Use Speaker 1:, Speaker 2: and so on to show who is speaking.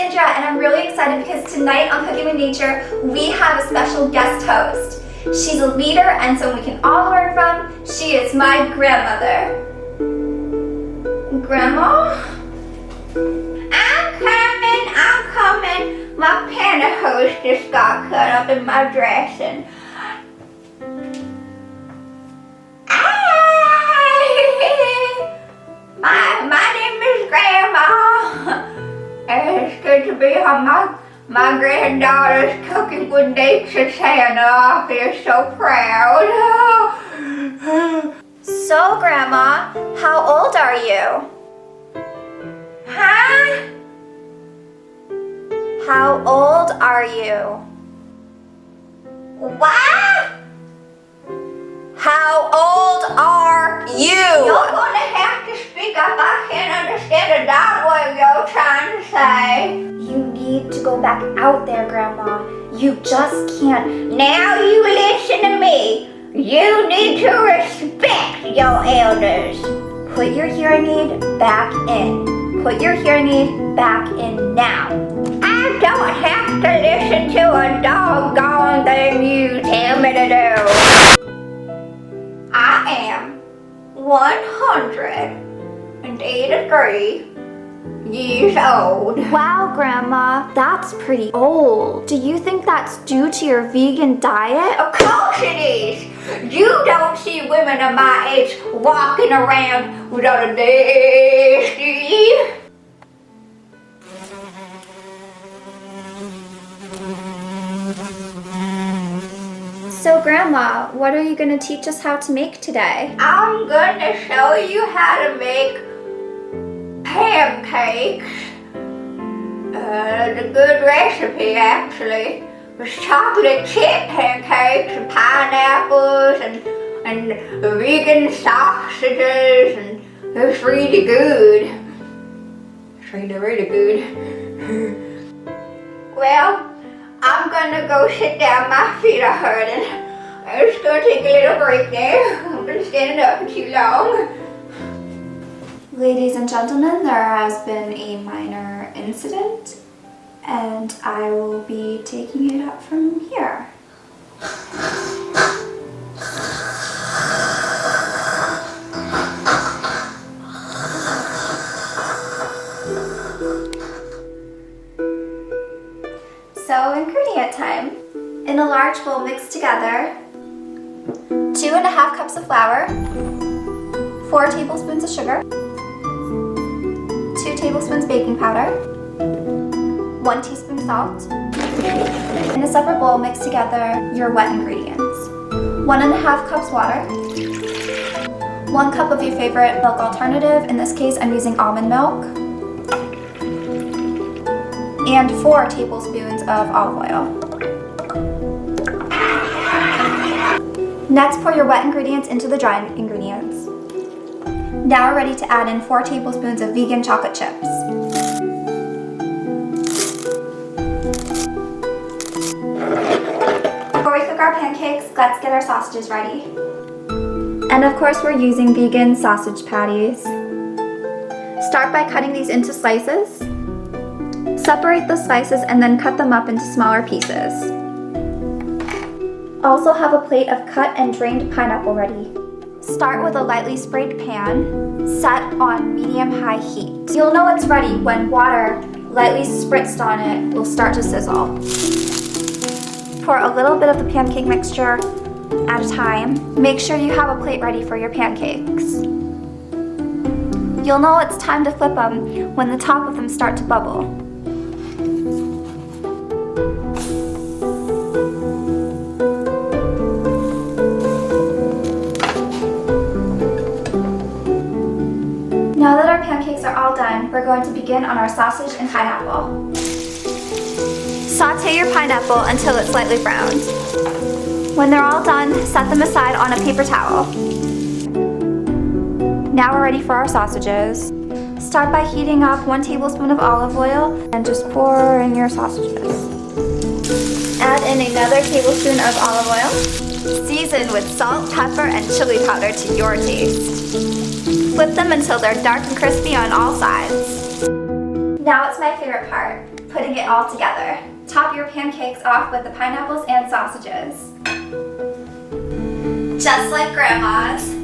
Speaker 1: Sandra, and I'm really excited because tonight on Cooking with Nature, we have a special guest host. She's a leader and someone we can all learn from. She is my grandmother. Grandma? I'm coming. My pantyhose just got cut up in my dressing. My name is Grandma. It's good to be on my granddaughter's Cooking with Nature channel. I feel so proud. So, Grandma, how old are you? Huh? How old are you? What? How old are you? You're gonna have to speak up. I can't understand a dime what you're trying to say. You need to go back out there, Grandma. You just can't. Now you listen to me. You need to respect your elders. Put your hearing aid back in. Put your hearing aid back in now. I don't have to listen to a doggone thing you tell me to do. I am 183 years old. Wow, Grandma, that's pretty old. Do you think that's due to your vegan diet? Of course it is. You don't see women of my age walking around without a nasty. So, Grandma, what are you going to teach us how to make today? I'm going to show you how to make pancakes. The good recipe, actually, was chocolate chip pancakes and pineapples and vegan sausages, and it's really good. It's really good. Well, I'm gonna go sit down. My feet are hurting. I'm just gonna take a little break there. I've been standing up for too long. Ladies and gentlemen, there has been a minor incident, and I will be taking it up from here. So, ingredient time. In a large bowl, mix together 2½ cups of flour, 4 tablespoons of sugar, 2 tablespoons baking powder, 1 teaspoon salt. In a separate bowl, mix together your wet ingredients. 1½ cups water, 1 cup of your favorite milk alternative. In this case, I'm using almond milk. And 4 tablespoons of olive oil. Next, pour your wet ingredients into the dry ingredients. Now we're ready to add in 4 tablespoons of vegan chocolate chips. Before we cook our pancakes, let's get our sausages ready. And of course, we're using vegan sausage patties. Start by cutting these into slices. Separate the slices and then cut them up into smaller pieces. Also have a plate of cut and drained pineapple ready. Start with a lightly sprayed pan, set on medium-high heat. You'll know it's ready when water lightly spritzed on it will start to sizzle. Pour a little bit of the pancake mixture at a time. Make sure you have a plate ready for your pancakes. You'll know it's time to flip them when the top of them start to bubble. Now that our pancakes are all done, we're going to begin on our sausage and pineapple. Saute your pineapple until it's lightly browned. When they're all done, set them aside on a paper towel. Now we're ready for our sausages. Start by heating up 1 tablespoon of olive oil and just pour in your sausages. Add in another tablespoon of olive oil. Season with salt, pepper, and chili powder to your taste. Flip them until they're dark and crispy on all sides. Now it's my favorite part. putting it all together. Top your pancakes off with the pineapples and sausages. Just like Grandma's.